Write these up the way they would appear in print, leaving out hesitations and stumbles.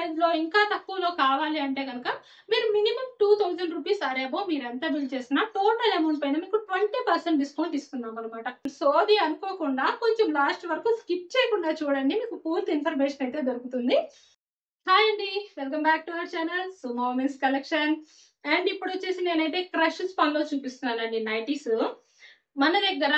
Price లో ఇంకా తక్కువలో కావాలి అంటే కనుక మీరు మినిమం 2000 రూపీస్ అరేబో మీరు ఎంత బిల్ చేసినా టోటల్ అమౌంట్ పైన మీకు 20% డిస్కౌంట్ ఇస్తున్నాం అనమాట. సోది అనుకోకుండా కొంచెం లాస్ట్ వరకు స్కిప్ చేయకుండా చూడండి, మీకు పూర్తి ఇన్ఫర్మేషన్ అయితే దొరుకుతుంది. హాయ్ అండి, welcome back to our channel Sumo women's collection. And ఇప్పుడు వచ్చేసి నేనైతే క్రష్ స్పన్ లో చూపిస్తున్నానండి నైటీస్. మన దగ్గర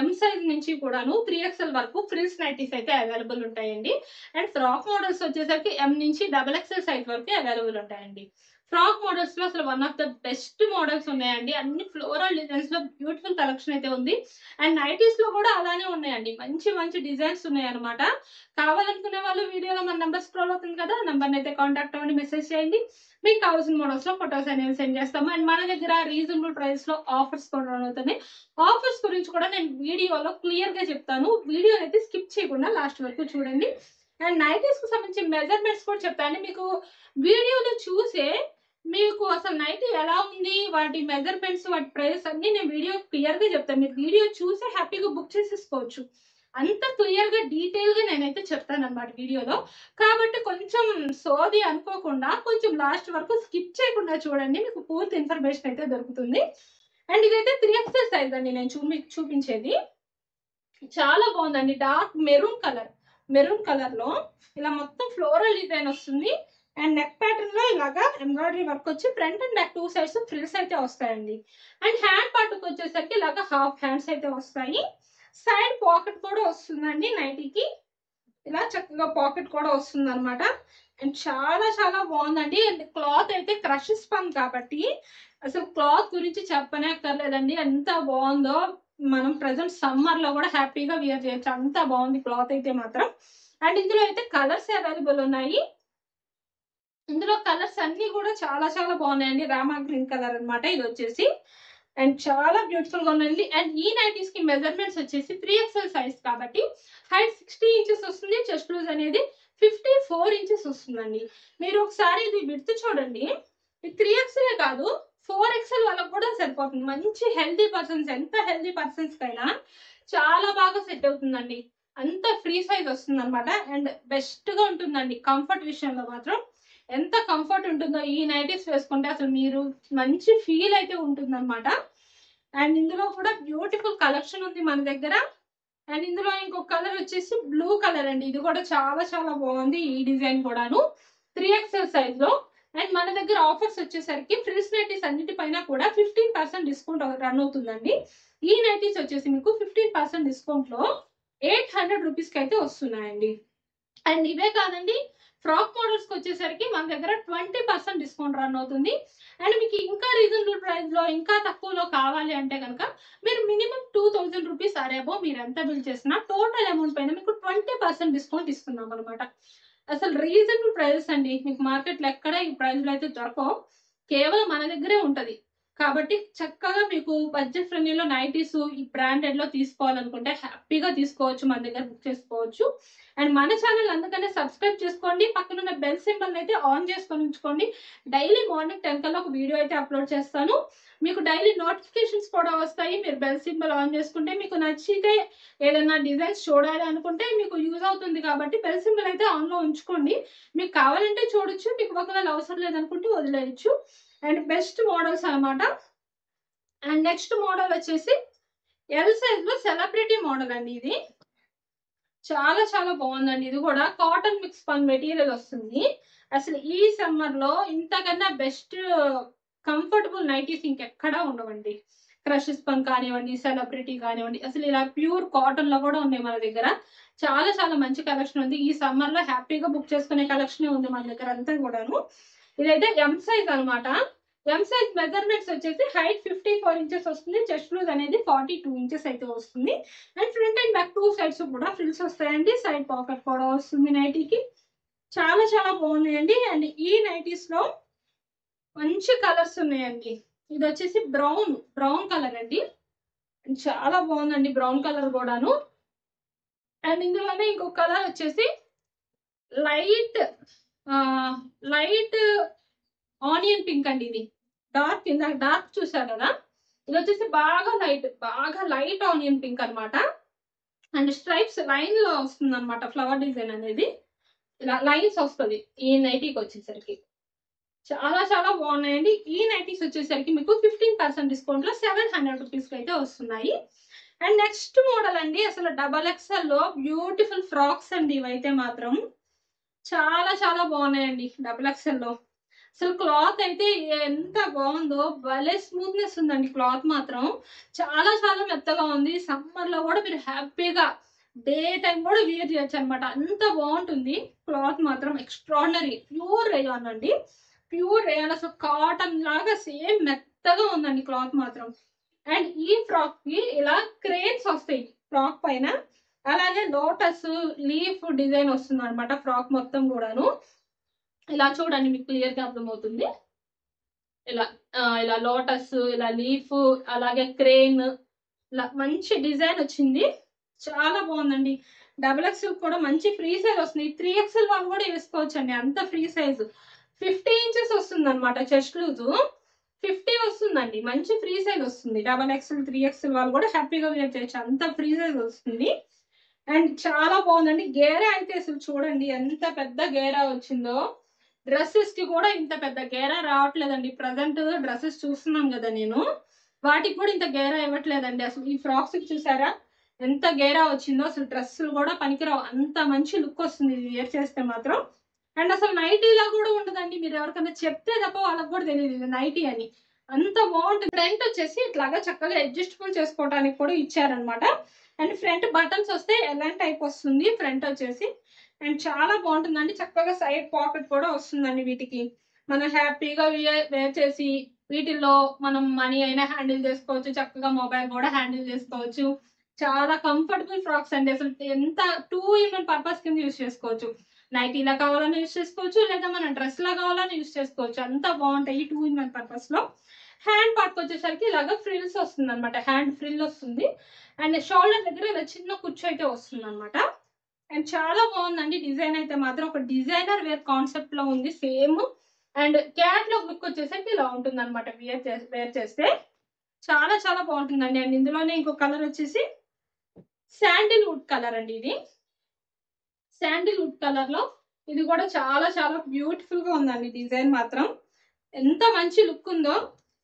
ఎం సైజ్ నుంచి కూడాను 3XL వరకు ఫ్రిల్స్ నైటీస్ అయితే అవైలబుల్ ఉంటాయండి. అండ్ ఫ్రాక్ మోడల్స్ వచ్చేసరికి ఎం నుంచి XXL సైజ్ వరకు అవైలబుల్ ఉంటాయండి. ఫ్రాక్ మోడల్స్ లో అసలు one of the best models ఉన్నాయండి. అన్ని ఫ్లోరల్ డిజైన్స్ లో బ్యూటిఫుల్ కలెక్షన్ అయితే ఉంది. అండ్ నైటీస్ లో కూడా అలానే ఉన్నాయండి, మంచి మంచి డిజైన్స్ ఉన్నాయి అనమాట. కావాలనుకునే వాళ్ళు వీడియోలో మన నెంబర్ స్క్రోల్ అవుతుంది కదా, నెంబర్ అయితే కాంటాక్ట్ అవ్వండి, మెసేజ్ చేయండి. మీకు కావాల్సిన మోడల్స్ లో ఫొటోస్ అనేవి సెండ్ చేస్తాము. అండ్ మన దగ్గర రీజనబుల్ ప్రైస్ లో ఆఫర్స్ కూడా అవుతున్నాయి. ఆఫర్స్ గురించి కూడా నేను వీడియోలో క్లియర్ గా చెప్తాను, వీడియో అయితే స్కిప్ చేయకుండా లాస్ట్ వరకు చూడండి. అండ్ నైటీస్ కు సంబంధించి మెజర్మెంట్స్ కూడా చెప్తాను. మీకు వీడియోలో చూసే మీకు అసలు నైటీ ఎలా ఉంది, వాటి మెజర్మెంట్స్, వాటి ప్రైస్ అన్ని నేను వీడియో క్లియర్ గా చెప్తాను. మీరు వీడియో చూసే హ్యాపీగా బుక్ చేసేసుకోవచ్చు. అంత క్లియర్ గా డీటెయిల్ గా నేనైతే చెప్తాను అనమాట వీడియోలో. కాబట్టి కొంచెం సోది అనుకోకుండా కొంచెం లాస్ట్ వరకు స్కిప్ చేయకుండా చూడండి, మీకు పూర్తి ఇన్ఫర్మేషన్ అయితే దొరుకుతుంది. అండ్ ఇదైతే 3XL సైజ్ అండి నేను చూపించేది. చాలా బాగుందండి, డార్క్ మెరూన్ కలర్ లో ఇలా మొత్తం ఫ్లోరల్ డిజైన్ వస్తుంది. అండ్ నెక్ ప్యాటర్న్ లో ఇలాగా ఎంబ్రాయిడరీ వర్క్ వచ్చి front and back 2 sides frills అయితే వస్తాయండి. అండ్ హ్యాండ్ పార్ట్ వచ్చేసరికి ఇలాగా హాఫ్ హ్యాండ్స్ అయితే వస్తాయి. సైడ్ పాకెట్ కూడా వస్తుందండి నైటీకి, ఇలా చక్కగా పాకెట్ కూడా వస్తుంది అనమాట. అండ్ చాలా చాలా బాగుందండి. అండ్ క్లాత్ అయితే క్రష్ స్పన్ కాబట్టి అసలు క్లాత్ గురించి చెప్పనే అక్కర్లేదండి, ఎంత బాగుందో. మనం ప్రజెంట్ సమ్మర్ లో కూడా హ్యాపీగా వియర్ చేయొచ్చు, అంత బాగుంది క్లాత్ అయితే మాత్రం. అండ్ ఇందులో అయితే కలర్స్ అవైలబుల్ ఉన్నాయి. ఇందులో కలర్స్ అన్ని కూడా చాలా చాలా బాగున్నాయండి. రామా గ్రీన్ కలర్ అనమాట ఇది వచ్చేసి. అండ్ చాలా బ్యూటిఫుల్ గా ఉందండి. అండ్ ఈ నైటీస్ కి మెజర్మెంట్స్ వచ్చేసి 3XL సైజ్ కాబట్టి హైట్ 60 ఇంచెస్ వస్తుంది, చెస్ట్ లూజ్ అనేది 54 ఇంచెస్ వస్తుందండి. మీరు ఒకసారి ఇది విడ్త్ చూడండి, ఇది 3XL కాదు 4XL వాళ్ళకి కూడా సరిపోతుంది. మంచి హెల్దీ పర్సన్స్, ఎంత హెల్దీ పర్సన్స్ కైనా చాలా బాగా సెట్ అవుతుందండి. అంత ఫ్రీ సైజ్ వస్తుంది అనమాట. అండ్ బెస్ట్ గా ఉంటుందండి కంఫర్ట్ విషయంలో మాత్రం. ఎంత కంఫర్ట్ ఉంటుందో ఈ నైటీస్ వేసుకుంటే అసలు మీరు మంచి ఫీల్ అయితే ఉంటుంది అనమాట. అండ్ ఇందులో కూడా బ్యూటిఫుల్ కలెక్షన్ ఉంది మన దగ్గర. అండ్ ఇందులో ఇంకొక కలర్ వచ్చేసి బ్లూ కలర్ అండి, ఇది కూడా చాలా చాలా బాగుంది. ఈ డిజైన్ కూడాను 3XL సైజ్ లో. అండ్ మన దగ్గర ఆఫర్స్ వచ్చేసరికి ఫ్రిల్స్ నైటీస్ అన్నిటిపైన కూడా 15% డిస్కౌంట్ రన్ అవుతుందండి. ఈ నైటీస్ వచ్చేసి మీకు 15% డిస్కౌంట్ లో 800 రూపీస్ కి అయితే వస్తున్నాయండి. అండ్ ఇవే కాదండి, ఫ్రాక్ మోడల్స్ కి వచ్చేసరికి మన దగ్గర 20% డిస్కౌంట్ రన్ అవుతుంది. అండ్ మీకు ఇంకా రీజనబుల్ ప్రైస్ లో ఇంకా తక్కువలో కావాలి అంటే కనుక మీరు మినిమం 2000 రూపీస్ అరేబో మీరు ఎంత బిల్ చేసినా టోటల్ అమౌంట్ పైన మీకు 20% డిస్కౌంట్ ఇస్తున్నాం అనమాట. అసలు రీజనబుల్ ప్రైజెస్ అండి, మీకు మార్కెట్ లో ఎక్కడ ఈ ప్రైస్ లో అయితే దొరకవు, కేవలం మన దగ్గరే ఉంటది. కాబట్టి చక్కగా మీకు బడ్జెట్ ఫ్రెండ్లీలో నైటీస్ ఈ బ్రాండెడ్ లో తీసుకోవాలనుకుంటే హ్యాపీగా తీసుకోవచ్చు, మన దగ్గర బుక్ చేసుకోవచ్చు. అండ్ మన ఛానల్ అందుకనే సబ్స్క్రైబ్ చేసుకోండి, పక్కన ఉన్న బెల్ సింబల్ అయితే ఆన్ చేసుకొని ఉంచుకోండి. డైలీ మార్నింగ్ 10 కల్లా ఒక వీడియో అయితే అప్లోడ్ చేస్తాను, మీకు డైలీ నోటిఫికేషన్స్ కూడా వస్తాయి. మీరు బెల్ సింబల్ ఆన్ చేసుకుంటే మీకు నచ్చితే ఏదైనా డిజైన్స్ చూడాలి అనుకుంటే మీకు యూజ్ అవుతుంది. కాబట్టి బెల్ సింబల్ అయితే ఆన్ లో ఉంచుకోండి, మీకు కావాలంటే చూడొచ్చు, మీకు ఒకవేళ అవసరం లేదనుకుంటే వదిలేయచ్చు. అండ్ బెస్ట్ మోడల్స్ అనమాట. అండ్ నెక్స్ట్ మోడల్ వచ్చేసి ఎల్ సైజ్ లో సెలబ్రిటీ మోడల్ అండి. ఇది చాలా చాలా బాగుందండి. ఇది కూడా కాటన్ మిక్స్ పన్ మెటీరియల్ వస్తుంది. అసలు ఈ సమ్మర్ లో ఇంతకన్నా బెస్ట్ కంఫర్టబుల్ నైటీస్ ఇంకెక్కడా ఉండవండి. క్రష్ స్పన్ కానివ్వండి, సెలబ్రిటీ కానివ్వండి, అసలు ఇలా ప్యూర్ కాటన్ లో కూడా ఉన్నాయి మన దగ్గర. చాలా చాలా మంచి కలెక్షన్ ఉంది. ఈ సమ్మర్ లో హ్యాపీగా బుక్ చేసుకునే కలెక్షన్ ఉంది మన దగ్గర అంతా కూడాను. ఇదైతే ఎం సైజ్ అనమాట. ఎం సైజ్ మెజర్మెంట్స్ వచ్చేసి హైట్ 54 ఇంచెస్ వస్తుంది, చెస్ట్ లూజ్ అనేది 42 ఇంచెస్ అయితే వస్తుంది. And front and back 2 sides కూడా ఫ్రిల్స్ వస్తాయండి, సైడ్ పాకెట్ కూడా వస్తుంది నైటీకి. చాలా చాలా బాగున్నాయండి. అండ్ ఈ నైటీస్ లో మంచి కలర్స్ ఉన్నాయండి. ఇది వచ్చేసి బ్రౌన్ కలర్ అండి, చాలా బాగుందండి బ్రౌన్ కలర్ కూడాను. అండ్ ఇందులోనే ఇంకొక కలర్ వచ్చేసి లైట్ ఆనియన్ పింక్ అండి. ఇది డార్క్, ఇందాక డార్క్ చూసారు కదా, ఇది వచ్చేసి బాగా లైట్ ఆనియన్ పింక్ అనమాట. అండ్ స్ట్రైప్స్ లైన్ లో వస్తుంది అనమాట ఫ్లవర్ డిజైన్ అనేది. ఇలా లైన్స్ వస్తుంది ఈ నైటీకి వచ్చేసరికి. చాలా చాలా బాగున్నాయండి. ఈ నైటీస్ వచ్చేసరికి మీకు 15% డిస్కౌంట్ లో 700 రూపీస్ కి అయితే వస్తున్నాయి. అండ్ నెక్స్ట్ మోడల్ అండి, అసలు డబల్ ఎక్స్ఎల్ లో బ్యూటిఫుల్ ఫ్రాక్స్ అండి. ఇవైతే మాత్రం చాలా చాలా బాగున్నాయండి డబుల్ ఎక్స్ఎల్ లో. అసలు క్లాత్ అయితే ఎంత బాగుందో, భలే స్మూత్నెస్ ఉందండి క్లాత్ మాత్రం. చాలా చాలా మెత్తగా ఉంది. సమ్మర్ లో కూడా మీరు హ్యాపీగా డే టైం కూడా వేర్ చేయొచ్చు అనమాట, అంత బాగుంటుంది. క్లాత్ మాత్రం ఎక్స్ట్రాడినరీ, ప్యూర్ రేయాన్ అండి, ప్యూర్ రేయాన్. అసలు కాటన్ లాగా సేమ్ మెత్తగా ఉందండి క్లాత్ మాత్రం. అండ్ ఈ ఫ్రాక్ కి ఇలా క్రేన్స్ వస్తాయి ఫ్రాక్ పైన, అలాగే లోటస్ లీఫ్ డిజైన్ వస్తుంది అనమాట ఫ్రాక్ మొత్తం కూడాను. ఇలా చూడండి, మీకు క్లియర్ గా అర్థమవుతుంది. ఇలా ఇలా లోటస్, ఇలా లీఫ్, అలాగే క్రేన్, ఇలా మంచి డిజైన్ వచ్చింది. చాలా బాగుందండి. డబుల్ ఎక్స్ఎల్ కూడా మంచి ఫ్రీ సైజ్ వస్తుంది. 3XL వాళ్ళు కూడా వేసుకోవచ్చు అండి, అంత ఫ్రీ సైజ్. 50 ఇంచెస్ వస్తుంది అనమాట చెస్ట్ లూజ్, 50 వస్తుందండి, మంచి ఫ్రీ సైజ్ వస్తుంది. డబల్ ఎక్స్ఎల్ 3XL వాళ్ళు కూడా హ్యాపీగా వేర్ చేయొచ్చు, అంత ఫ్రీ సైజ్ వస్తుంది. అండ్ చాలా బాగుందండి. గేరా అయితే అసలు చూడండి ఎంత పెద్ద గేరా వచ్చిందో. డ్రెస్సెస్ కి కూడా ఇంత పెద్ద గేరా రావట్లేదండి. ప్రజెంట్ డ్రెస్సెస్ చూస్తున్నాం కదా నేను, వాటికి కూడా ఇంత గేరా ఇవ్వట్లేదండి. అసలు ఈ ఫ్రాక్స్ కి చూసారా ఎంత గేరా వచ్చిందో. అసలు డ్రెస్సులు కూడా పనికిరావు, అంత మంచి లుక్ వస్తుంది ఇది వేర్ చేస్తే మాత్రం. అండ్ అసలు నైటీలా కూడా ఉండదండి, మీరు ఎవరికైనా చెప్తే తప్ప వాళ్ళకి కూడా తెలియదు ఇది నైటీ అని, అంత బాగుంటుంది. ఫ్రంట్ వచ్చేసి ఇట్లాగా చక్కగా అడ్జస్టబుల్ చేసుకోవడానికి కూడా ఇచ్చారనమాట. అండ్ ఫ్రంట్ బటన్స్ వస్తే ఎలాంటి టైప్ వస్తుంది ఫ్రంట్ వచ్చేసి. అండ్ చాలా బాగుంటుందండి, చక్కగా సైడ్ పాకెట్ కూడా వస్తుందండి వీటికి. మనం హ్యాపీగా వేర్ చేసి వీటిల్లో మనం మనీ అయినా హ్యాండిల్ చేసుకోవచ్చు, చక్కగా మొబైల్ కూడా హ్యాండిల్ చేసుకోవచ్చు. చాలా కంఫర్టబుల్ ఫ్రాక్స్ అండి. అసలు ఎంత 2 in 1 పర్పస్ కింద యూజ్ చేసుకోవచ్చు. నైటీలా కావాలని యూజ్ చేసుకోవచ్చు, లేదా మనం డ్రెస్ లా కావాలని యూజ్ చేసుకోవచ్చు. అంత బాగుంటాయి 2 in 1 పర్పస్ లో. హ్యాండ్ పార్ట్ వచ్చేసరికి ఇలాగా ఫ్రిల్స్ వస్తుంది అనమాట, హ్యాండ్ ఫ్రిల్ వస్తుంది. అండ్ షోల్డర్ దగ్గర ఇలా చిన్న కుచ్చు అయితే వస్తుంది అనమాట. అండ్ చాలా బాగుందండి డిజైన్ అయితే మాత్రం, ఒక డిజైనర్ వేర్ కాన్సెప్ట్ లో ఉంది సేమ్. అండ్ క్యాట్లాగ్ లుక్ వచ్చేసరికి ఇలా ఉంటుంది అనమాట వేర్ చేస్తే. చాలా చాలా బాగుంటుందండి. అండ్ ఇందులోనే ఇంకో కలర్ వచ్చేసి శాండిల్ వుడ్ కలర్ అండి. ఇది శాండిల్ వుడ్ కలర్ లో ఇది కూడా చాలా చాలా బ్యూటిఫుల్ గా ఉందండి డిజైన్ మాత్రం, ఎంత మంచి లుక్ ఉందో.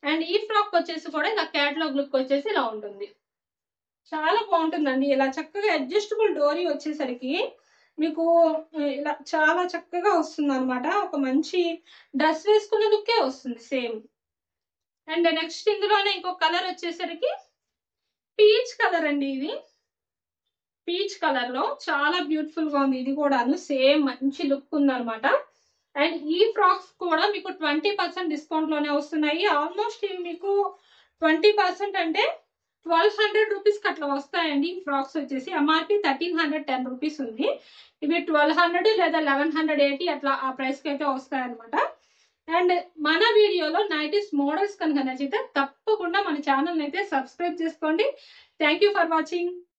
అండ్ ఈ ఫ్రాక్ వచ్చేసి కూడా ఇలా క్యాట్లాగ్ లుక్ వచ్చేసి ఇలా ఉంటుంది. చాలా బాగుంటుందండి. ఇలా చక్కగా అడ్జస్టబుల్ డోరీ వచ్చేసరికి మీకు ఇలా చాలా చక్కగా వస్తుంది అనమాట. ఒక మంచి డ్రెస్ వేసుకున్న లుక్కే వస్తుంది సేమ్. అండ్ నెక్స్ట్ ఇందులోనే ఇంకో కలర్ వచ్చేసరికి పీచ్ కలర్ అండి. ఇది పీచ్ కలర్ లో చాలా బ్యూటిఫుల్ గా ఉంది. ఇది కూడాను సేమ్ మంచి లుక్ ఉంది అనమాట. అండ్ ఈ ఫ్రాక్స్ కూడా మీకు 20% డిస్కౌంట్ లోనే వస్తున్నాయి. ఆల్మోస్ట్ ఇవి మీకు 20% అంటే 1200 రూపీస్ కి అట్లా వస్తాయండి. ఈ ఫ్రాక్స్ వచ్చేసి ఎంఆర్పి 1310 రూపీస్ ఉంది. ఇవి 1200 లేదా 1180 అట్లా ఆ ప్రైస్ కి అయితే వస్తాయి అనమాట. అండ్ మన వీడియోలో నైటీస్ మోడల్స్ కనుక నచ్చితే తప్పకుండా మన ఛానల్ అయితే సబ్స్క్రైబ్ చేసుకోండి. Thank you for watching.